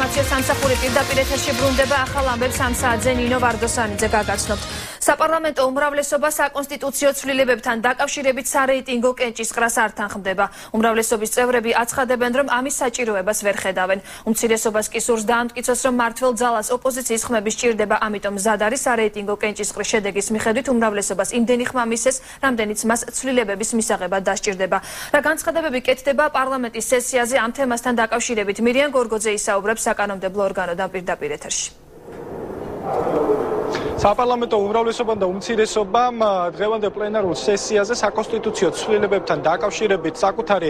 საინფორმაციო სამსახური პირდაპირ ეთერში ბრუნდება ახალ ამბებს ამ საათზე ნინო ვარდოსანიძე გაგაცნობთ. საპარლამენტო უმრავლესობა საკონსტიტუციო ცვლილებებთან დაკავშირებით სარეიტინგო კენჭისყრას არ თანხმდება. უმრავლესობის წევრები აცხადებენ, რომ ამის საჭიროებას ვერ ხედავენ. უმცირესობას კი სურს დაამტკიცოს, რომ მმართველ ძალას ოპოზიციის ხმები სჭირდება, ამიტომ მზად არის სარეიტინგო კენჭისყრის შედეგის მიხედვით უმრავლესობას იმდენი ხმა მისცეს, რამდენიც მას ცვლილებების მისაღებად დასჭირდება. რა განცხადებები კეთდება პარლამენტის სესიაზე ამ თემასთან დაკავშირებით მირიან გორგოძე ისაუბრებს საკანონმდებლო ორგანოდან პირდაპირ ეთერში. საპარლამენტო უმრავლესობამ და უმცირესობამ დღევანდელ პლენარულ სესიაზე საკონსტიტუციო ცვლილებებთან დაკავშირებით საკუთარი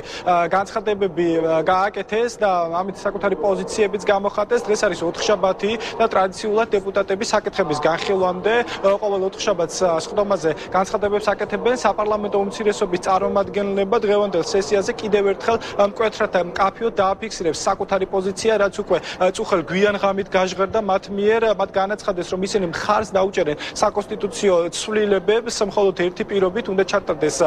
განცხადებები გააკეთეს და ამით საკუთარი პოზიციებიც გამოხატეს. დღეს არის ოთხშაბათი და ტრადიციულად დეპუტატები საკითხების განხილვამდე ყოველ ოთხშაბათს სხდომაზე განცხადებებს აკეთებენ. საპარლამენტო უმცირესობის წარმომადგენლება დღევანდელ სესიაზე კიდევ ერთხელ მკვეთრად და მკაფიოდ დააფიქსირებს საკუთარი პოზიცია, რაც უკვე წუხელ გვიან ღამით გაჟღერდა მათ მიერ. მათ განაცხადეს, რომ ისინი მხარს დაუჭერენ საკონსტიტუციო ცვლილებებს, მხოლოდ ერთი პირობით უნდა ჩატარდეს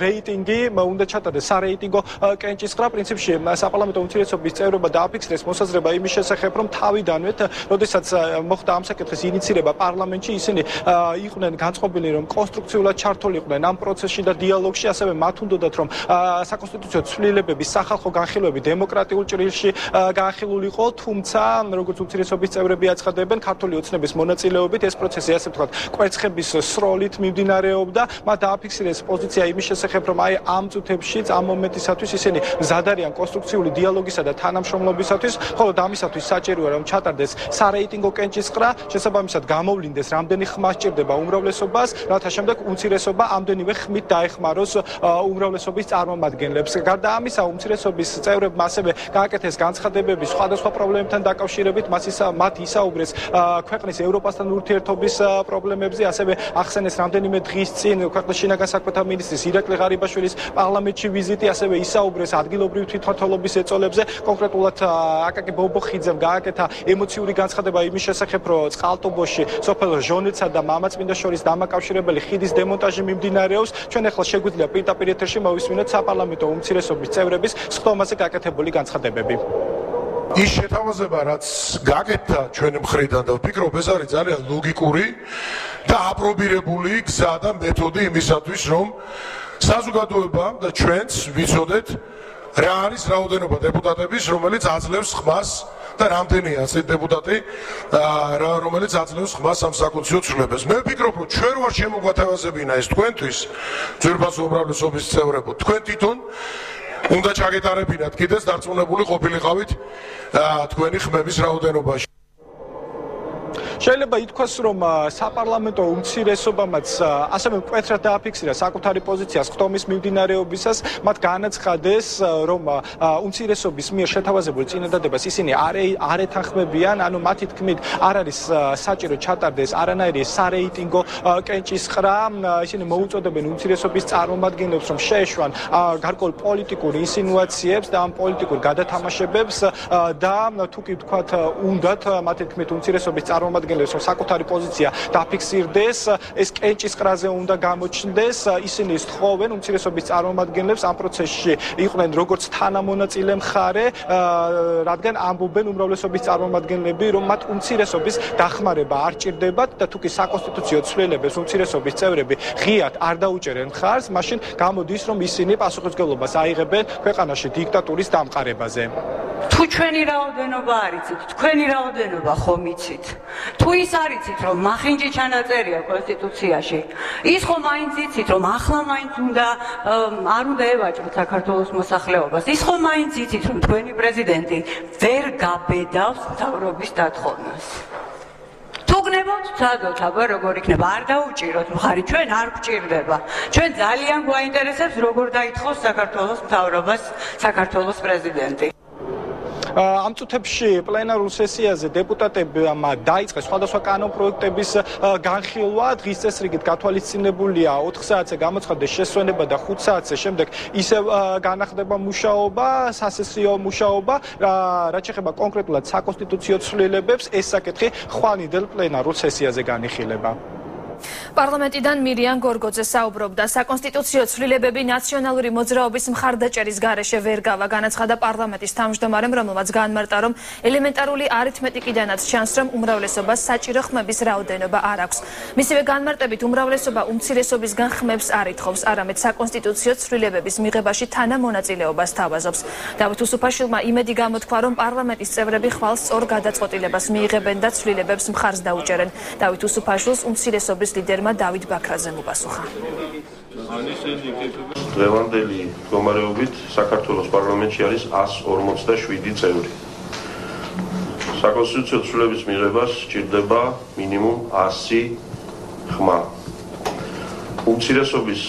რეიტინგი, უნდა ჩატარდეს სარეიტინგო კენჭისყრა. პრინციპში საპარლამენტო უმცირესობის წევრობა დააფიქსირეს მოსაზრება იმის შესახებ, რომ თავიდანვე, როდესაც მოხდა ამ საკითხის ინიცირება პარლამენტში, ისინი იყვნენ განწყობილი, რომ კონსტრუქციულად ჩართულიყვნენ ამ პროცესში და დიალოგში, ასევე მათ უნდათ, რომ საკონსტიტუციო ცვლილებების სახალხო განხილვები დემოკრატიულ ჭრილში გაახილულიყო, თუმცა როგორც უმცირესობის წევრები აცხადებენ, ქართული ოცნების მონაწილეობით ეს პროცესი ასე ვთქვათ, კვერცხების სროლით მიმდინარეობდა. მათ დააფიქსირეს პოზიცია იმის შესახებ, რომ აი ამ წუთებშიც, ამ მომენტისათვის ისინი მზად არიან კონსტრუქციული დიალოგისა და თანამშრომლობისათვის, ხოლო ამისათვის საჭიროა, რომ ჩატარდეს სარეიტინგო კენჭისყრა, შესაბამისად გამოვლინდეს რამდენი ხმა სჭირდება უმრავლესობას, რათა შემდეგ უმცირესობა ამდენივე ხმით დაეხმაროს უმრავლესობის წარმომადგენლებს. გარდა ამისა, უმცირესობის წევრებმა ასევე გააკეთეს განცხადებები სხვადასხვა პრობლემებთან დაკავშირებით, მათ ისაუბრეს ქვეყნის ევროპასთან ურთიერთობის პრობლემებზე, ასევე ახსენეს რამდენიმე დღის წინ ქვეყნის შინაგან საქმეთა მინისტრის ირაკლი ღარიბაშვილის პარლამენტში ვიზიტი, ასევე ისაუბრეს ადგილობრივი თვითმმართველობის ეწოლებზე. კონკრეტულად აკაკი ბობოხიძემ გააკეთა ემოციური განცხადება იმის შესახებ, რომ წყალტუბოში სოფელ ჟონეცსა და მამაწმინდა შორის დამაკავშირებელი ხიდის დემონტაჟი მიმდინარეობს. ჩვენ ახლა შეგვიძლია პირდაპირ ეთერში მოვისმინოთ საპარლამენტო უმცირესობის წევრების სხდომაზე გაკეთებული განცხადებები. ის შეთავაზება, რაც გაკეთდა ჩვენი მხრიდან და ვფიქრობ, ეს არის ძალიან ლოგიკური და აპრობირებული გზა და მეთოდი იმისათვის, რომ საზოგადოებამ და ჩვენც ვიცოდეთ, რა არის რაოდენობა დეპუტატების, რომელიც აძლევს ხმას და რამდენია ასე დეპუტატი, რომელიც აძლევს ხმას ამ საკონსტიტუციო ცვლილებებს. მე ვფიქრობ, რომ ჩვენ ვარ შემოგვათავაზებინა ეს თქვენთვის, ძვირფასო უმრავლესობის წევრებო, თქვენ თვითონ უნდა ჩაგეტარებინათ კიდეც დარწმუნებული ყოფილიყავით თქვენი ხმების რაოდენობაში. შეიძლება ითქვას, რომ საპარლამენტო უმცირესობამაც ასევე მკვეთრად დააფიქსირა საკუთარი პოზიცია სხდომის მიმდინარეობისას. მათ განაცხადეს, რომ უმცირესობის მიერ შეთავაზებულ წინადადებას ისინი არ ეთანხმებიან, ანუ მათი თქმით არ არის საჭირო ჩატარდეს არანაირი სარეიტინგო კენჭისყრა. ისინი მოუწოდებენ უმცირესობის წარმომადგენლებს, რომ შეეშვან გარკვეულ პოლიტიკურ ინსინუაციებს და ამ პოლიტიკურ გადათამაშებებს და თუ კი ვთქვათ, უნდათ მათი თქმით უმცირესობის წარმომადგენლებს, რომ საკუთარი პოზიცია დაფიქსირდეს, ეს კენჭისყრაზე უნდა გამოჩნდეს. ისინი სთხოვენ უმცირესობის წარმომადგენლებს ამ პროცესში იყვნენ როგორც თანამონაწილე მხარე, რადგან ამბობენ უმრავლესობის წარმომადგენლები, რომ მათ უმცირესობის დახმარება არ ჭირდებათ და თუ კი საკონსტიტუციო ცვლილებებს უმცირესობის წევრები ღიად არ დაუჭერენ მხარს, მაშინ გამოდის, რომ ისინი პასუხისმგებლობას აიღებენ ქვეყანაში დიქტატურის დამყარებაზე. თუ ჩვენი რაოდენობა არიცით, თქვენი რაოდენობა ხომ იცით? თუ ის არიცით, რომ მახინჯი ჩანაწერია კონსტიტუციაში, ის ხომ მაინც იცით, რომ ახლა მაინც არ უნდა ევაჭროთ საქართველოს მოსახლეობას, ის ხომ მაინც იცით, რომ თქვენი პრეზიდენტი ვერ გაბედავს მთავრობის დათხოვნას. თუ გნებავთ, ცადოთ, აბა როგორ იქნება, არ დაუჭიროთ მხარი, ჩვენ არ გვჭირდება. ჩვენ ძალიან გვაინტერესებს, როგორ დაითხოვს საქართველოს მთავრობას საქართველოს პრეზიდენტი. ამ წუთებში პლენარულ სესიაზე დეპუტატებმა დაიწყეს სხვადასხვა კანონპროექტების განხილვა. დღის წესრიგით გათვალისწინებულია 4 საათზე გამოცხადდეს შესვენება და 5 საათზე შემდეგ ისევ განახდება მუშაობა, სასესიო მუშაობა. რაც შეეხება კონკრეტულად საკონსტიტუციო ცვლილებებს, ეს საკითხი ხვალინდელ პლენარულ სესიაზე განიხილება. პარლამენტიდან მირიან გორგოძე საუბრობდა, საკონსტიტუციო ცვლილებები ნაციონალური მოძრაობის მხარდაჭერის გარეშე ვერ გავა, განაცხადა პარლამენტის თავმჯდომარემ, რომელმაც განმარტა, რომ ელემენტარული არითმეტიკიდანაც ჩანს, რომ უმრავლესობას საჭირო ხმების რაოდენობა არ აქვს. მისივე განმარტებით, უმრავლესობა უმცირესობისგან ხმებს არ ითხოვს, არამედ საკონსტიტუციო ცვლილებების მიღებაში თანამონაწილეობას თავაზობს. დავით უსუფაშვილმა იმედი გამოთქვა, რომ პარლამენტის წევრები ხვალ სწორ გადაწყვეტილებას მიიღებენ და ცვლილებებს მხარს დაუჭერენ. დავით უსუფაშვილს უმცირესობის ლიდერმა დავით ბაქრაძემ უპასუხა. დღევანდელი მდგომარეობით საქართველოს პარლამენტში არის 147 წევრი. საკონსტიტუციო ცვლილების მიღებას სჭირდება მინიმუმ 100 ხმა. უმცირესობის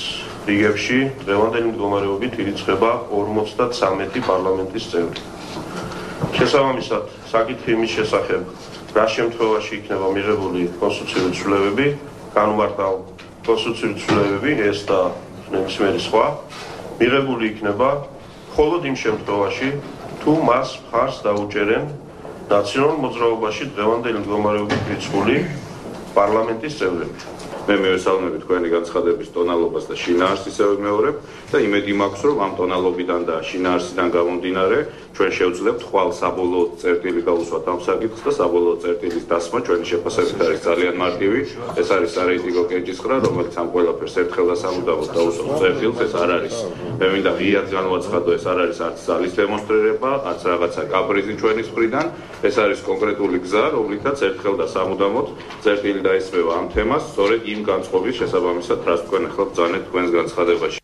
რიგებში დღევანდელი მდგომარეობით ირიცხება 53 პარლამენტის წევრი. შესაბამისად, საკითხი იმის შესახებ, რა შემთხვევაში იქნება მიღებული კონსტიტუციური ცვლილებები, განმარტავ, კონსტიტუციური ცვლილებები ეს და ნებისმიერი სხვა მიღებული იქნება მხოლოდ იმ შემთხვევაში, თუ მას მხარს დაუჭერენ ნაციონალურ მოძრაობაში დღევანდელი მდგომარეობით რიცხული პარლამენტის წევრები. მე მივესალმები თქვენი განცხადების ტონალობას და შინაარსს ისევე ვმეორებ და იმედი მაქვს, რომ ამ ტონალობიდან და შინაარსიდან გამომდინარე ჩვენ შევძლებთ ხვალ საბოლოო წერტილი გაუსვათ ამ საკითხს და საბოლოო წერტილის დასმა ჩვენი შეფასებით არის ძალიან მარტივი. ეს არის სარეიტინგო კენჭისყრა, რომელიც ამ ყველაფერს ერთხელ და სამუდამოდ დაუსვამს წერტილს. ეს არ არის, მე მინდა ღიად განვაცხადო, ეს არ არის არც ძალის დემონსტრირება, არც რაღაცა კაპრიზი ჩვენი მხრიდან. ეს არის კონკრეტული გზა, რომლითაც ერთხელ და სამუდამოდ წერტილი დაისმევა ამ თემას, სწორედ იმ განწყობის შესაბამისად, რაც თქვენ ახლა ბრძანეთ თქვენს განცხადებაში.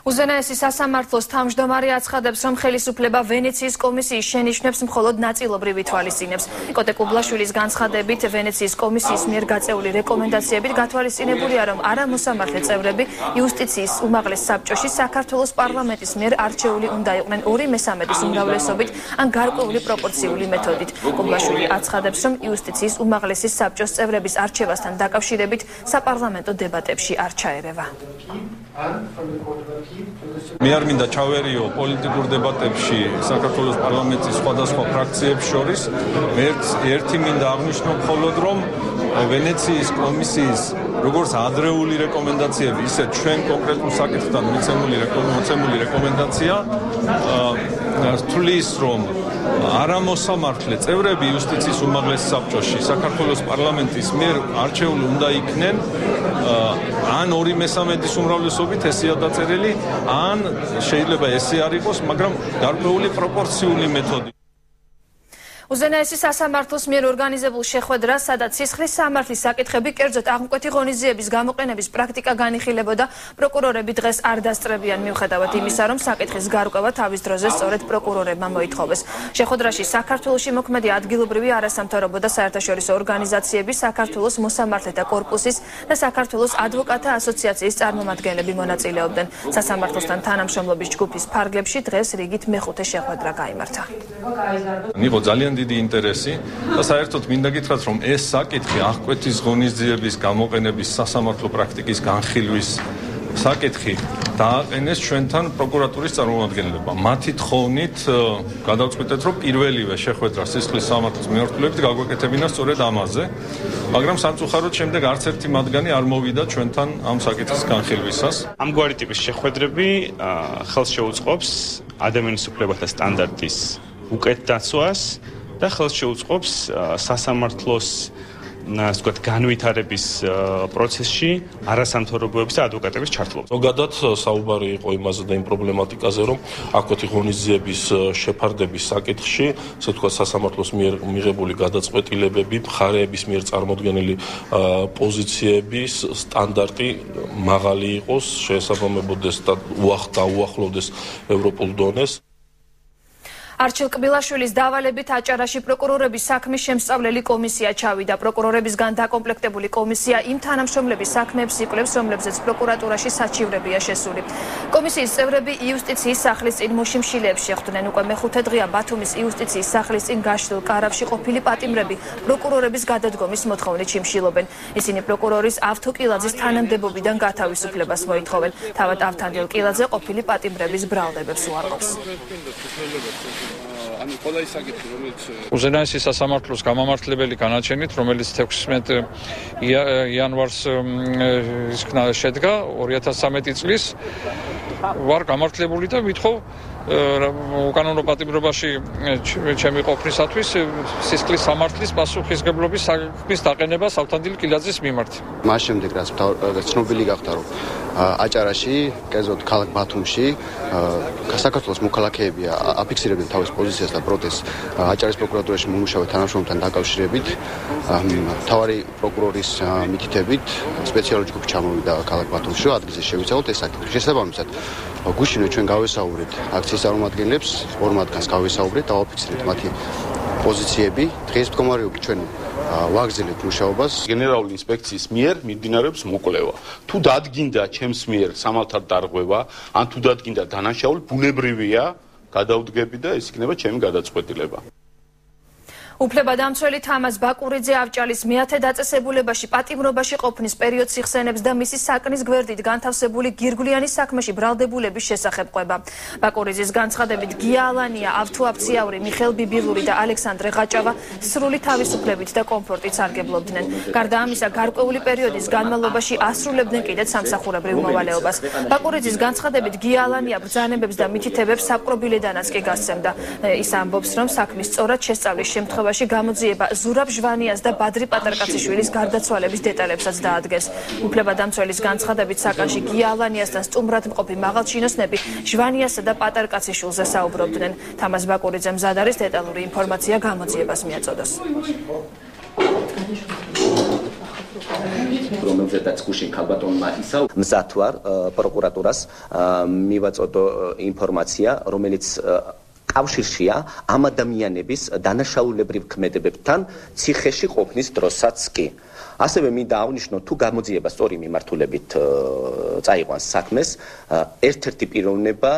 უზენაესი სასამართლოს თავმჯდომარე აცხადებს, რომ ხელისუფლება ვენეციის კომისიის შენიშვნებს მხოლოდ ნაწილობრივ ითვალისწინებს. კოტე კუბლაშვილის განცხადებით, ვენეციის კომისიის მიერ გაწეული რეკომენდაციებით გათვალისწინებულია, რომ არამოსამართლე წევრები იუსტიციის უმაღლეს საბჭოში საქართველოს პარლამენტის მიერ არჩეული უნდა იყვნენ 2/3 უმრავლესობით ან გარკვეული პროპორციული მეთოდით. კუბლაშვილი აცხადებს, რომ იუსტიციის უმაღლესის საბჭოს წევრების არჩევასთან დაკავშირებით საპარლამენტო დებატებში არ ჩაერევა. მე არ მინდა ჩავერიო პოლიტიკურ დებატებში საქართველოს პარლამენტის სხვადასხვა ფრაქციებს შორის. მე ერთი მინდა აღნიშნო მხოლოდ, რომ ვენეციის კომისიის როგორც ადრეული რეკომენდაციები, ისე ჩვენ კონკრეტულ საკითხთან მოცემული რეკომენდაცია თulis, რომ არამოსამართლე წევრები იუსტიციის უმაღლეს საბჭოში საქართველოს პარლამენტის მიერ არჩეული უნდა იქნენ ან 2/3 უმრავლესობით ესეა დაწერილი, ან შეიძლება ესე არ იყოს, მაგრამ გარკვეული პროპორციული მეთოდი. უზენაესი სასამართლოს მიერ ორგანიზებულ შეხვედრას, სადაც სისხლის სამართლის საკითხები, კერძოდ აღმკვეთი ღონისძიების გამოყენების პრაქტიკა განიხილებოდა, პროკურორები დღეს არ დასწრებიან, მიუხედავად იმისა, რომ საკითხის გარკვევა თავის დროზე სწორედ პროკურორებმა მოითხოვეს. შეხვედრაში საქართველოში მოქმედი ადგილობრივი არასამთავრობო და საერთაშორისო ორგანიზაციები, საქართველოს მოსამართლეთა კორპუსის და საქართველოს ადვოკატთა ასოციაციის წარმომადგენლები მონაწილეობდნენ. სასამართლოსთან თანამშრომლობის ჯგუფის ფარგლებში დღეს რიგით მეხუთე შეხვედრა გაიმართა. იყო ძალიან დიდი ინტერესი და საერთოდ მინდა გითხრათ, რომ ეს საკითხი აღკვეთის ღონისძიების გამოყენების სასამართლო პრაქტიკის განხილვის საკითხი დააყენეს ჩვენთან პროკურატურის წარმომადგენლებმა. მათი თხოვნით გადავწყვიტეთ, რომ პირველივე შეხვედრა სისხლის სამართლის მიმართულებით გაგვეკეთებინა სწორედ ამაზე, მაგრამ სამწუხაროდ შემდეგ არც ერთი მათგანი არ მოვიდა ჩვენთან ამ საკითხის განხილვისას. ამგვარი ტიპის შეხვედრები ხელს შეუწყობს ადამიანის უფლებათა სტანდარტის უკეთ დაცვას და ხელს შეუწყობს სასამართლოს განვითარების პროცესში არასამთავრობოების და ადვოკატების ჩართულობას. ზოგადად საუბარი იყო იმაზე და იმ პრობლემატიკაზე, რომ აკვეთი ღონისძიების შეფარდების საკითხში, ასე ვთქვათ, სასამართლოს მიერ მიღებული გადაწყვეტილებები, მხარეების მიერ წარმოდგენილი პოზიციების სტანდარტი მაღალი იყოს, შეესაბამებოდეს და დაუახლოვდეს ევროპულ დონეს. არჩილ კბილაშვილის დავალებით აჭარაში პროკურორების საქმის შემსწავლელი კომისია ჩავიდა. პროკურორებისგან დაკომპლექტებული კომისია იმ თანამშრომლების საქმეებს იკვლევს, რომლებზეც პროკურატურაში საჩივრებია შესული. კომისიის წევრები იუსტიციის სახლის წინ მოშიმშილეებს შეხვდნენ. უკვე მეხუთე დღეა ბათუმის იუსტიციის სახლის წინ გაშლილ კარავში ყოფილი პატიმრები პროკურორების გადადგომის მოთხოვნით შიმშილობენ. ისინი პროკურორის ავთო კილაძის თანამდებობიდან გათავისუფლებას მოითხოვენ. თავად ავთანდილ კილაძე ყოფილი პატიმრების ბრალდებებს უარყოფს. ანუ ყველა ის საკითხი, რომელიც უზენაესი სასამართლოს გამამართლებელი განაჩენით, რომელიც 16 იანვარს შედგა 2013 წლის ვარ გამართლებული და ვითხოვ უკანონო პატიმრობაში ჩემი ყოფნისათვის სისხლის სამართლის პასუხისმგებლობის საქმის დაყენება სალთანდილ კილაძის მიმართ. მას შემდეგ რაც ცნობილი გახდა რომ აჭარაში, კერძოდ ქალაქ ბათუმში საქართველოს მოქალაქეები აფიქსირებდნენ თავის პოზიციას და პროტესტს აჭარის პროკურატურაში მომუშავე თანამშრომლებთან დაკავშირებით, მთავარი პროკურორის მითითებით სპეციალური ჯგუფი ჩამოვიდა ქალაქ ბათუმში, ადგილზე შევიცავთ ეს საკითხი. შესაბამისად, გუშინვე ჩვენ გავესაუბრეთ აქციის წარმომადგენლებს, ორ მათგანს გავესაუბრეთ, დავაფიქსირეთ მათი პოზიციები. დღეს მდგომარეობით ჩვენ ვაგრძელებთ მუშაობას. გენერალური ინსპექციის მიერ მიმდინარეობს მოკვლევა. თუ დადგინდა ჩემს მიერ სამართალ დარღვევა, ან თუ დადგინდა დანაშაული, ბუნებრივია გადავდგები და ეს იქნება ჩემი გადაწყვეტილება. უფლებადამცველი თამაზ ბაკურიძე ავჭალის მეათე დაწესებულებაში პატიმრობაში ყოფნის პერიოდს იხსენებს და მისი საკნის გვერდით განთავსებული გირგვლიანის საქმეში ბრალდებულების შესახებ ყვება. ბაკურიძის განცხადებით გია ალანია, ავთუაფციაური, მიხელ ბიბილური და ალექსანდრე ღაჭავა სრული თავისუფლებით და კომფორტით სარგებლობდნენ. გარდა ამისა, გარკვეული პერიოდის განმავლობაში ასრულებდნენ კიდეც სამსახურებრივ მოვალეობას. ბაკურიძის განცხადებით გია ალანია ბრძანებებს და მითითებებს საპყრობილედანაც კი გასცემდა. ის ამბობს, რომ საქმის სწორად შესწავლის შემთხვევაში გამოძიება ზურაბ ჟვანიას და ბადრი პატარკაციშვილის გარდაცვალების დეტალებსაც დაადგენს. უფლებადამცველის განცხადებით საკანში გია ალანიასთან სტუმრად მყოფი მაღალჩინოსნები ჟვანიასა და პატარკაციშვილზე საუბრობდნენ. თამაზ ბაკურიძე მზად არის დეტალური ინფორმაცია გამოძიებას მიაწოდოს. რომელზედაც გუშინ ქალბატონმა ისაუბრა, მზად ვარ პროკურატურას მივაწოდო ინფორმაცია, რომელიც კავშირშია ამ ადამიანების დანაშაულებრივ ქმედებებთან ციხეში ყოფნის დროსაც კი. ასევე მინდა აღნიშნო, თუ გამოძიება სწორი მიმართულებით წაიყვანს საქმეს, ერთ-ერთი პიროვნება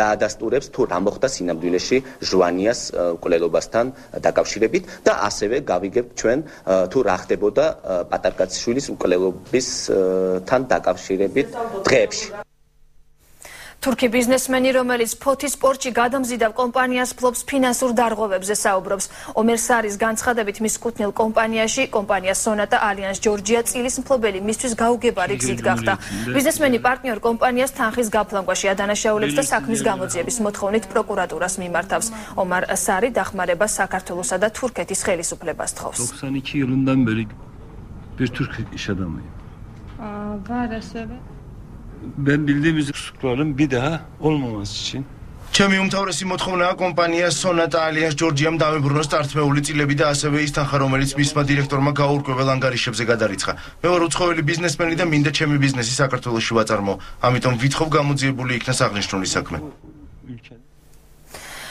დაადასტურებს თუ რა მოხდა სინამდვილეში ჟვანიას მკვლელობასთან დაკავშირებით და ასევე გავიგებთ ჩვენ თუ რა ხდებოდა პატარკაციშვილის მკვლელობასთან დაკავშირებით დღეებში. თურქი ბიზნესმენი, რომელიც ფოთის პორტში გადამზიდავ კომპანიას ფლობს ფინანსურ დარღვევებზე საუბრობს. ომერ სარის განცხადებით მის კუთვნილ კომპანიაში, კომპანია სონატა ალიანს ჯორჯია წილის მფლობელი მისთვის გაუგებარი გზით გახდა. ბიზნესმენი პარტნიორ კომპანიას თანხის გაფლანგვაში ადანაშაულებს და საქმის გამოძიების მოთხოვნით პროკურატურას მიმართავს. ომარ სარი დახმარებას საქართველოსა და თურქეთის ხელისუფლებას თხოვს. Ben bildiğimiz hususların bir daha olmaması için. ჩემი უმთავრესი მოთხოვნაა კომპანია სონატა ალიანს ჯორჯიამ დამებრუნოს სტარტმეული წილები და ასევე ის თანხა, რომელიც მისმა დირექტორმა გაურკვეველ ანგარიშებზე გადარიცხა. მე ვარ უცხოელი ბიზნესმენი და მინდა ჩემი ბიზნესი საქართველოში ვაწარმოო. ამიტომ ვითხოვ გამოძიებული იქნას აღნიშნული საქმე.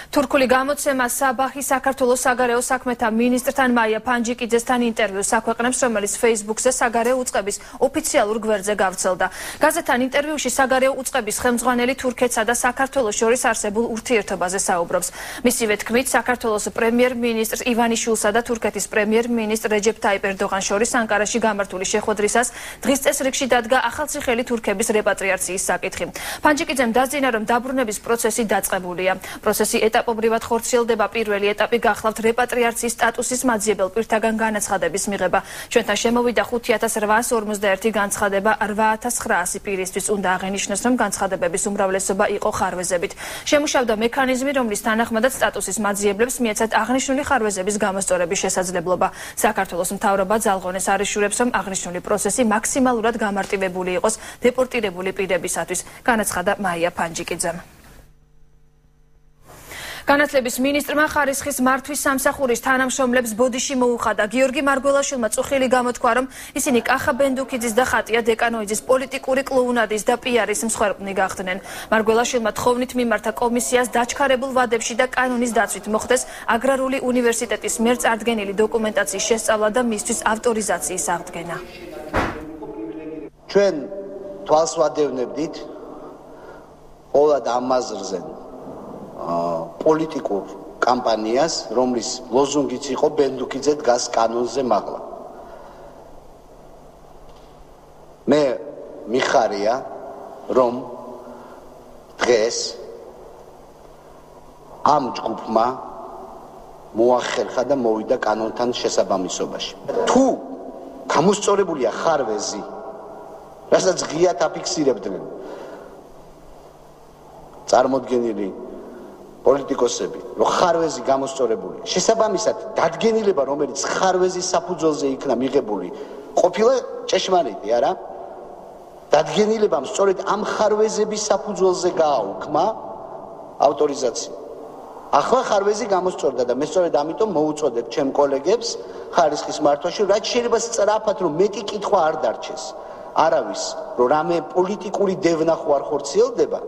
თურქული გამოცემა საბაჰი საქართველოს საგარეო საქმეთა მინისტრთან მაია ფანჯიკიძესთან ინტერვიუს აქვეყნებს, რომელიც Facebook-ზე საგარეო უწყების ოფიციალურ გვერდზე გავრცელდა. გაზეთთან ინტერვიუში საგარეო უწყების ხელმძღვანელი თურქეთსა და საქართველოს შორის არსებულ ურთიერთობაზე საუბრობს. მისივე თქმით, საქართველოს პრემიერ-მინისტრ ივანიშვილსა და თურქეთის პრემიერ-მინისტრ რეჯეფ ტაიპ ერდოღან შორის ანკარაში გამართული შეხვედრისას დღის წესრიგში დადგა ახალციხელი თურქების რეპატრიაციის საკითხი. ფანჯიკიძემ დასძინა, რომ დაბრუნების პროცესი დაწყებულია. პროცესი ეტაპობრივად ხორციელდება. პირველი ეტაპი გახლავთ რეპატრიაციის სტატუსის მაძიებელ პირთაგან განაცხადების მიღება. ჩვენთან შემოვიდა 5851 განცხადება 8900 პირისთვის. უნდა აღენიშნოს, რომ განცხადებების უმრავლესობა იყო ხარვეზებით. შემუშავდა მექანიზმი, რომლის თანახმადაც სტატუსის მაძიებლებს მიეცათ აღნიშნული ხარვეზების გამოსწორების შესაძლებლობა. საქართველოს მთავრობა ძალღონეს არიშურებს, რომ აღნიშნული პროცესი მაქსიმალურად გამარტივებული იყოს დეპორტირებული პირებისათვის, განაცხადა მაია ფანჯიკიძემ. განათლების მინისტრმა ხარისხის მართვის სამსახურის თანამშრომლებს ბოდიში მოუხადა. გიორგი მარგველაშვილმა წუხილი გამოთქვა, რომ ისინი კახა ბენდუქიძის და ხატია დეკანოიძის პოლიტიკური კლოუნადის და პიარის მსხვერპლი გახდნენ. მარგველაშვილმა თხოვნით მიმართა კომისიას დაჩქარებულ ვადებში და კანონის დაცვით მოხდეს აგრარული უნივერსიტეტის მიერ წარდგენილი დოკუმენტაციის შესწავლა და მისთვის ავტორიზაციის აღდგენა. ჩვენ თვალს ვადევნებდით ყოველად ამაზრზე პოლიტიკურ კამპანიას, რომლის ლოზუნგიც იყო ბენდუქიძე დგას კანონზე მაღლა. მე მიხარია, რომ დღეს ამ ჯგუფმა მოახერხა და მოვიდა კანონთან შესაბამისობაში. თუ გამოსწორებულია ხარვეზი, რასაც ღიად აფიქსირებდნენ წარმოდგენილი პოლიტიკოსები, რომ ხარვეზი გამოსწორებულია. შესაბამისად, დადგენილება, რომელიც ხარვეზის საფუძველზე იქნა მიღებული, ყოფილა ჭეშმარიტი, არა? დადგენილებამ სწორედ ამ ხარვეზების საფუძველზე გააუქმა ავტორიზაცია. ახლა ხარვეზი გამოსწორდა და მე სწორედ ამიტომ მოუწოდებ ჩემ კოლეგებს ხარისხის მართვაში, რაც შეიძლება სწრაფად, რომ მეტი კითხვა არ დარჩეს. არავის, რომ რამე პოლიტიკური დევნა ხო არ ხორციელდება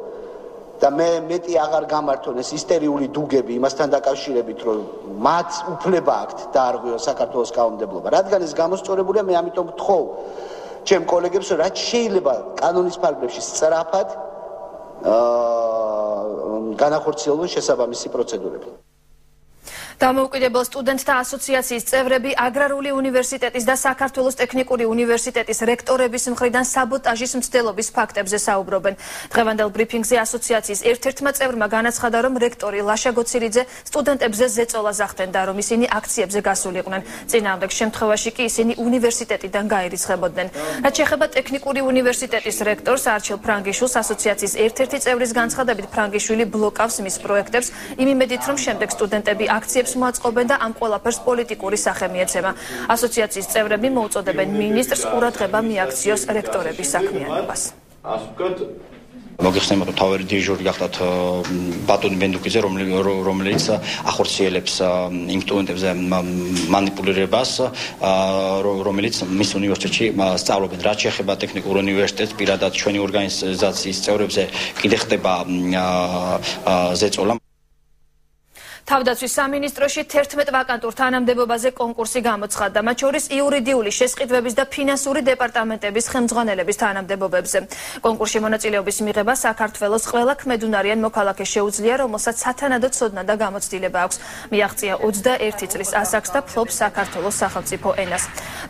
და მე მეტი აღარ გამართონ ეს ისტერიული დუგები იმასთან დაკავშირებით, რომ მათ უფლება აქვთ დაარღვიონ საქართველოს კანონმდებლობა. რადგან ეს გამოსწორებულია, მე ამიტომ ვთხოვ ჩემ კოლეგებს, რომ რაც შეიძლება კანონის ფარგლებში სწრაფად განახორციელონ შესაბამისი პროცედურები. დამოუკიდებელ სტუდენტთა ასოციაციის წევრები აგრარული უნივერსიტეტის და საქართველოს ტექნიკური უნივერსიტეტის რექტორების მხრიდან საბოტაჟის მცდელობის ფაქტებზე საუბრობენ. დღევანდელ ბრიფინგზე ასოციაციის ერთ-ერთმა წევრმა განაცხადა, რომ რექტორი ლაშა გოცირიძე სტუდენტებზე ზეწოლას ახდენდა, რომ ისინი აქციებზე გასულიყვნენ. წინააღმდეგ შემთხვევაში კი ისინი უნივერსიტეტიდან გაირიცხებოდნენ. რაც შეეხება ტექნიკური უნივერსიტეტის რექტორს არჩილ ფრანგიშვილს, ასოციაციის ერთ-ერთი წევრის განცხადებით, ფრანგიშვილი ბლოკავს მის პროექტებს იმ იმედით, რომ შემდეგ სტუდენტები აქციებს მოაწყობენ და ამ ყველაფერს პოლიტიკური სახე მიეცემა. ასოციაციის წევრები მოუწოდებენ მინისტრს ყურადღება მიაქციოს რექტორების საქმიანობას. მოგეხსენებათ, რომ თავი დირიჟორი გახდათ ბატონი ბენდუკიძე, რომელიც ახორციელებს იმ სტუდენტებზე მანიპულირებას, რომელიც მის უნივერსიტეტში სწავლობენ. რაც შეეხება ტექნიკურ უნივერსიტეტს, პირადად ჩვენი ორგანიზაციის წევრებზე კიდე ხდება ზეწოლა. თავდაცვის სამინისტროში 11 ვაკანტურ თანამდებობაზე კონკურსი გამოცხადდა, მათ შორის იურიდიული, შესყიდვების და ფინანსური დეპარტამენტების ხელმძღვანელების თანამდებობებზე. კონკურსში მონაწილეობის მიღება საქართველოს ყველა ქმედუნარიან მოქალაქეს შეუძლია, რომელსაც სათანადო ცოდნა და გამოცდილება აქვს. მიაღწია 21 წლის ასაკს და ფლობს საქართველოს სახელმწიფო ენას.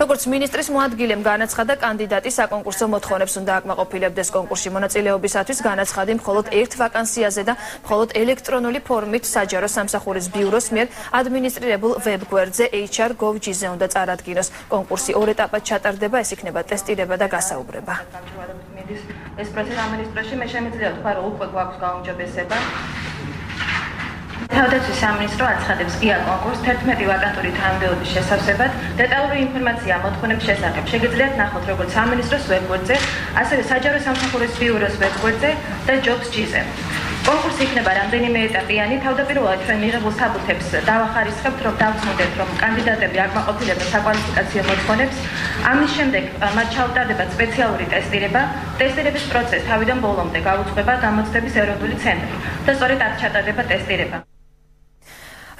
როგორც მინისტრის მოადგილემ განაცხადა, კანდიდატი საკონკურსო მოთხოვნებს უნდა აკმაყოფილებდეს. კონკურსში მონაწილეობისათვის განაცხადი მხოლოდ ერთ ვაკანსიაზე და მხოლოდ ელექტრონული ფორმით საჯარო სამსახურის ბიუროს მიერ ადმინისტრირებულ ვებგვერდზე HR.gov.gz-ზე უნდა წარადგინოს. კონკურსი ორ ეტაპად ჩატარდება, ეს იქნება ტესტირება და გასაუბრება. ეს პროცესი სამინისტროში მე შემიძლია ვთქვა, რომ უკვე გვაქვს გაუმჯობესება. თავდაცვის სამინისტრო აცხადებს ღია კონკურსს 11 ვაკანტური თანამდებობის შესავსებად. დეტალური ინფორმაცია მოთხოვნების შესახებ შეგიძლიათ ნახოთ როგორც სამინისტროს ვებგვერდზე, ასევე საჯარო სამსახურის ბიუროს ვებგვერდზე და jobs.gz-ზე. კონკურსი იქნება რამდენიმე ეტაპიანი. თავდაპირველად ჩვენ მიღებულ საბუთებს დავახარისხებთ, რომ დავწმუნდეთ, რომ კანდიდატები აკმაყოფილებენ საკვალიფიკაციო მოთხოვნებს. ამის შემდეგ მათ ჩაუტარდება სპეციალური ტესტირება. ტესტირების პროცესს თავიდან ბოლომდე გაუძღვება გამოცდების ეროვნული ცენტრი და სწორედ აქ ჩატარდება ტესტირება.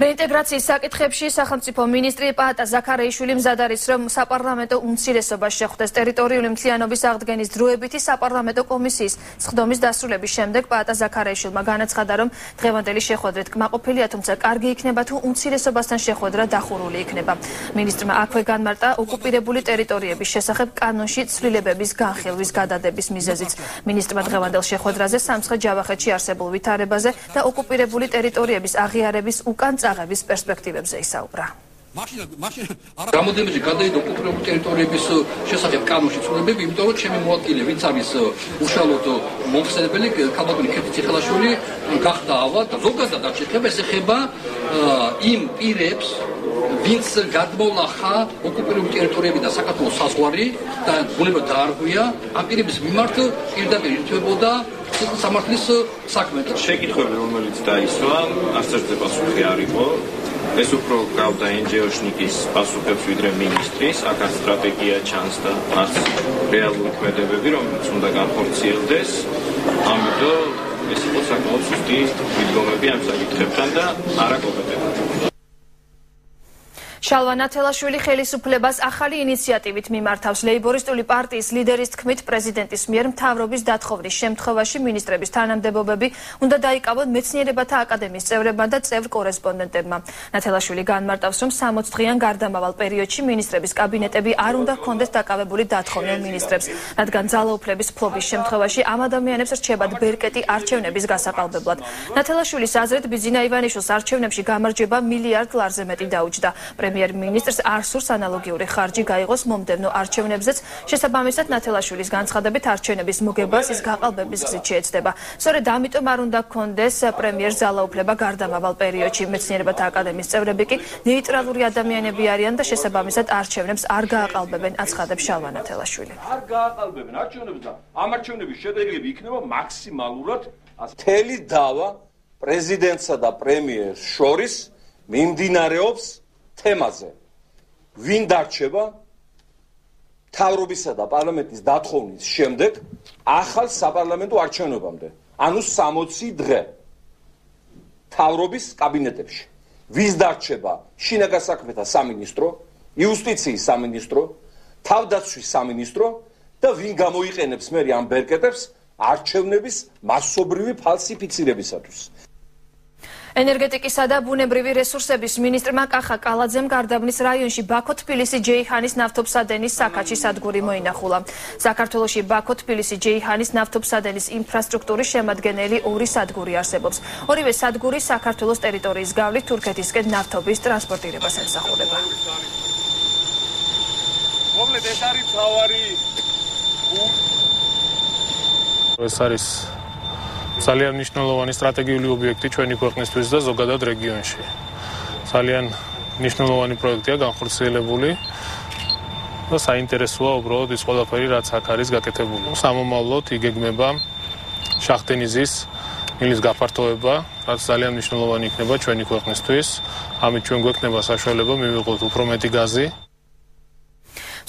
რეინტეგრაციის საკითხებში სახელმწიფო მინისტრი პაატა ზაქარაიშვილი მზად არის, რომ საპარლამენტო უმცირესობა შეხვდეს. ტერიტორიული მთლიანობის აღდგენის დროებითი საპარლამენტო კომისიის სხდომის დასრულების შემდეგ პაატა ზაქარაიშვილმა განაცხადა, რომ დღევანდელი შეხვედრით კმაყოფილია, თუმცა კარგი იქნება თუ უმცირესობასთან შეხვედრა დახურული იქნება. მინისტრმა აქვე განმარტა ოკუპირებული ტერიტორიების შესახებ კანონში ცვლილებების განხილვის გადადების მიზეზიც. მინისტრმა დღევანდელ შეხვედრაზე სამცხე-ჯავახეთში არსებულ ვითარებაზე და ოკუპირებული ტერიტორიების აღიარების უკან აღების პერსპექტივებზე ისაუბრა. Გამოდემეჯი გადაიდო ოკუპირებული ტერიტორიების შესახებ კანონში ცვლილებები, იმიტომ რომ ჩემი მოადგილე, ვინც არის უშუალოდ მომხსენებელი ქალბატონი ქეთი ციხელაშვილი გახდა ავა და ზოგადად არ შეეხება, ეს ეხება იმ პირებს, ვინც გადმოლახა ოკუპირებული ტერიტორიებიდან საქართველოს საზღვარი და ბუნება დაარღვია, ამ პირების მიმართ პირდაპირ ირთვებოდა სამართლის საქმე. შეკითხვები, რომელიც დაისვა, არც ერთი პასუხი არ იყო. ეს უფრო გავდა NGO-შნიკის პასუხებს ვიდრე მინისტრის, აქაც სტრატეგია ჩანს და არც რეალური ქმედებები, რომელიც უნდა განხორციელდეს. ამიტომ ეს იყო საკმაოდ სუსტი მიდგომები ამ საკითხებთან და არაკომპეტენტური. შალვა ნათელაშვილი ხელისუფლებას ახალი ინიციატივით მიმართავს. ლეიბორისტული პარტიის ლიდერის თქმით, პრეზიდენტის მიერ მთავრობის დათხოვნის შემთხვევაში მინისტრების თანამდებობები უნდა დაიკავონ მეცნიერებათა აკადემიის წევრებმა და წევრ კორესპონდენტებმა. ნათელაშვილი განმარტავს, რომ 60 დღიან გარდამავალ პერიოდში მინისტრების კაბინეტები არ უნდა ჰქონდეს დაკავებული დათხოვნილ მინისტრებს, რადგან ძალაუფლების ფლობის შემთხვევაში ამ ადამიანებს რჩებათ ბერკეტი არჩევნების გასაყალბებლად. ნათელაშვილის აზრით, ბიძინა ივანიშვილს არჩევნებში გამარჯვება მილიარდ ლარზე მეტი დაუჯდა. პრემიერ-მინისტრს არ სურს ანალოგიური ხარჯი გაიღოს მომდევნო არჩევნებზეც. შესაბამისად, ნათელაშვილის განცხადებით არჩევნების მოგებას ის გაყალბების გზით შეეცდება. სწორედ ამიტომ არ უნდა ჰქონდეს პრემიერს ძალაუფლება გარდამავალ პერიოდში. მეცნიერებათა აკადემიის წევრები კი ნეიტრალური ადამიანები არიან და შესაბამისად არჩევნებს არ გააყალბებენ, აცხადებს შალვა ნათელაშვილი. არ გააყალბებენ არჩევნებს და ამ არჩევნების შედეგები იქნება მაქსიმალურად მთელი დავა პრეზიდენტსა და პრემიერს შორის მიმდინარეობს თემაზე. ვინ დარჩება მთავრობისა და პარლამენტის დათხოვნის შემდეგ ახალ საპარლამენტო არჩევნებამდე, ანუ 60 დღე მთავრობის კაბინეტებში. ვის დარჩება შინაგან საქმეთა სამინისტრო, იუსტიციის სამინისტრო, თავდაცვის სამინისტრო და ვინ გამოიყენებს მე ამ ბერკეტებს არჩევნების მასობრივი ფალსიფიცირებისათვის. ენერგეტიკისა და ბუნებრივი რესურსების მინისტრმა კახა კალაძემ გარდაბნის რაიონში ბაქო-თბილისი-ჯეიჰანის ნავთობსადენის საქაჩი სადგური მოინახულა. საქართველოში ბაქო-თბილისი-ჯეიჰანის ნავთობსადენის ინფრასტრუქტურის შემადგენელი ორი სადგური არსებობს. ორივე სადგური საქართველოს ტერიტორიის გავლით თურქეთისკენ ნავთობის ტრანსპორტირებას ემსახურება. მოკლედ ეს არის თავარი ეს არის ძალიან მნიშვნელოვანი სტრატეგიული ობიექტი ჩვენი ქვეყნისთვის და ზოგადად რეგიონში. ძალიან მნიშვნელოვანი პროექტია განხორციელებული და საინტერესოა უბრალოდ ის ყველაფერი, რაც აქ არის გაკეთებული. სამომავლოდ იგეგმება შახტენიზის მილის გაფართოება, რაც ძალიან მნიშვნელოვანი იქნება ჩვენი ქვეყნისთვის. ამით ჩვენ გვექნება საშუალება მივიღოთ უფრო მეტი გაზი.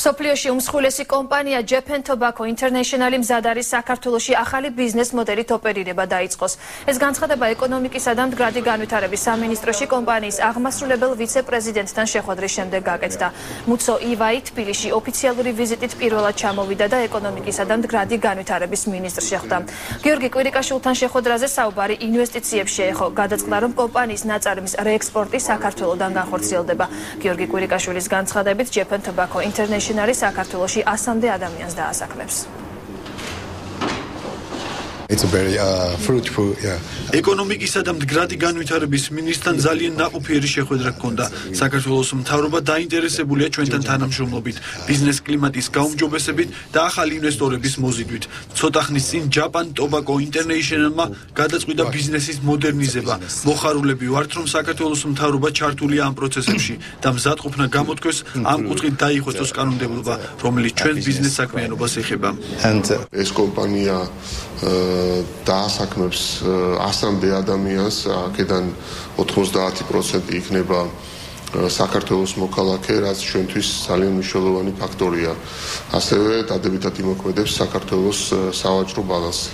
მსოფლიოში უმსხვილესი კომპანია Japan Tobacco International მზად არის საქართველოში ახალი ბიზნეს მოდელით ოპერირება დაიწყოს. ეს განცხადება ეკონომიკისა და მდგრადი განვითარების სამინისტროში კომპანიის აღმასრულებელ ვიცე-პრეზიდენტთან შეხვედრის შემდეგ გაკეთდა. მუცო ივაი თბილისში ოფიციალური ვიზიტით პირველად ჩამოვიდა და ეკონომიკისა და მდგრადი განვითარების მინისტრს შეხვდა. გიორგი კვირიკაშვილთან შეხვედრაზე საუბარი ინვესტიციებს შეეხო. გადაწყდა, რომ კომპანიის ნაწარმის რეექსპორტი საქართველოდან განხორციელდება. გიორგი კვირიკაშვილის განცხადებით Japan Tobacco International საქართველოში 100-მდე ადამიანს დაასაქმებს. It's a very fruitful, yeah. ეკონომიკისა და მდგრადი განვითარების მინისტრთან ძალიან ნაყოფიერი შეხვედრა ჰქონდა. საქართველოს მთავრობა დაინტერესებულია ჩვენთან თანამშრომლობით, ბიზნეს კლიმატის გაუმჯობესებით და ახალი ინვესტორების მოზიდვით. ცოტა ხნის წინ Japan Tobacco International-მა გადაწყვიტა ბიზნესის მოდერნიზება. მოხარულები ვართ, რომ საქართველოს მთავრობა ჩართულია ამ პროცესებში და მზადყოფნა გამოთქვეს ამ კუთხით დაიხვეწოს კანონმდებლობა, რომელიც ჩვენ ბიზნეს საქმიანობას ეხება. ეს კომპანია დაასაქმებს 100-მდე ადამიანს, აქედან 90% იქნება საქართველოს მოქალაქე, რაც ჩვენთვის ძალიან მნიშვნელოვანი ფაქტორია. ასევე დადებითად იმოქმედებს საქართველოს სავაჭრო ბალანსს.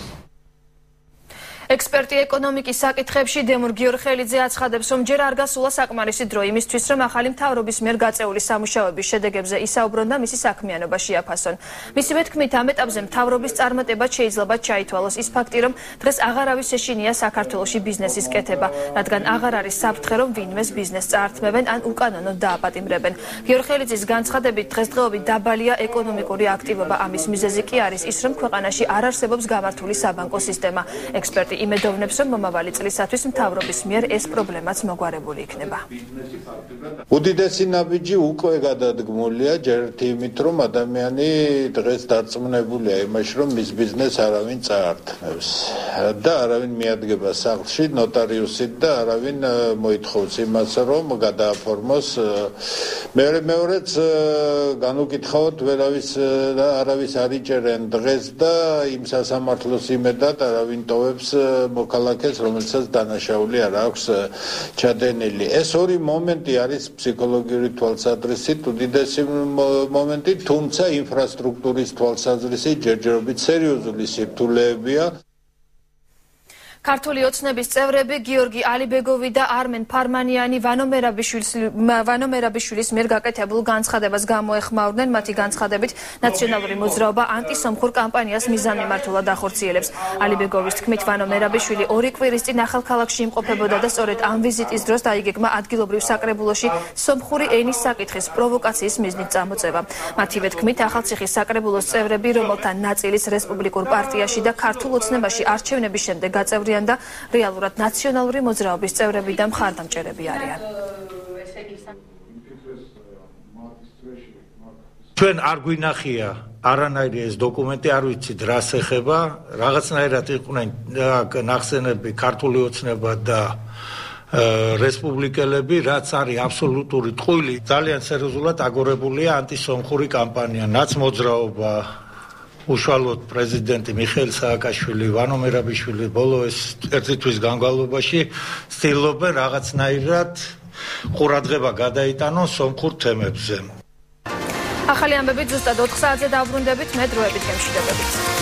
ექსპერტი ეკონომიკის საკითხებში დემურ გიორხელიძე აცხადებს, რომ ჯერ არ გასულა საკმარისი დრო იმისთვის, რომ ახალი მთავრობის მიერ გაწეული სამუშაოების შედეგებზე ისაუბრონ და მისი საქმიანობა შეაფასონ. მისივე თქმით, ამ ეტაპზე მთავრობის წარმატება შეიძლება ჩაითვალოს ის ფაქტი, რომ დღეს აღარავის ეშინია საქართველოში ბიზნესის კეთება, რადგან აღარ არის საფრთხე, რომ ვინმეს ბიზნესს წაართმევენ ან უკანონოდ დააპატიმრებენ. გიორხელიძის განცხადებით, დღესდღეობით დაბალია ეკონომიკური აქტივობა, ამის მიზეზი კი არის ის, რომ ქვეყანაში არ არსებობს გამართული საბანკო სისტემა. ექსპერტი იმედოვნებს, რომ მომავალი წლისათვის მთავრობის მიერ ეს პრობლემაც მოგვარებული იქნება. უდიდესი ნაბიჯი უკვე გადადგმულია, ჯერ იმით, რომ ადამიანი დღეს დარწმუნებულია იმაში, რომ მის ბიზნესს არავინ წაართმევს და არავინ მიადგება სახლში ნოტარიუსით და არავინ მოითხოვს იმას, რომ გადააფორმოს. მეორეც განუკითხავთ, არავის არ იჭერენ დღეს და იმ სასამართლოს იმედად არავინ ტოვებს მოქალაქეს, რომელსაც დანაშაული არ აქვს ჩადენილი. ეს ორი მომენტი არის ფსიქოლოგიური თვალსაზრისით უდიდესი მომენტი, თუმცა ინფრასტრუქტურის თვალსაზრისით ჯერჯერობით სერიოზული სირთულეებია. ქართული ოცნების წევრები გიორგი ალიბეგოვი და არმენ ფარმანიანი ვანო მერაბიშვილის მიერ გაკეთებულ განცხადებას გამოეხმაურნენ. მათი განცხადებით ნაციონალური მოძრაობა ანტისომხურ კამპანიას მიზანმიმართულად ახორციელებს. ალიბეგოვის თქმით, ვანო მერაბიშვილი 2 კვირის წინ ახალქალაქში იმყოფებოდა და სწორედ ამ ვიზიტის დროს დაიგეგმა ადგილობრივ საკრებულოში სომხური ენის საკითხის პროვოკაციის მიზნით წამოწევა. მათივე თქმით, ახალციხის საკრებულოს წევრები, რომელთა ნაწილიც რესპუბლიკურ პარტიაში და ქართულ ოცნებაში არჩევნების შემდეგ გაწევრიანდნენ და რეალურად ნაციონალური მოძრაობის წევრები და მხარდამჭერები არიან. ჩვენ არ გვინახია არანაირი ეს დოკუმენტი, არ ვიცით რას ეხება, რაღაცნაირად იყვნენ ნახსენები ქართული ოცნება და რესპუბლიკელები, რაც არის აბსოლუტური ტყუილი. ძალიან სერიოზულად აგორებულია ანტისომხური კამპანია, ნაცმოძრაობა უშუალოდ პრეზიდენტი მიხეილ სააკაშვილი, ვანო მერაბიშვილი ბოლო ეს 1 თვის განმავლობაში ცდილობენ რაღაცნაირად ყურადღება გადაიტანონ სომხურ თემებზე. ახალი ამბები ზუსტად 4 საათზე დავბრუნდებით, მე დროებით გემშვიდობებით.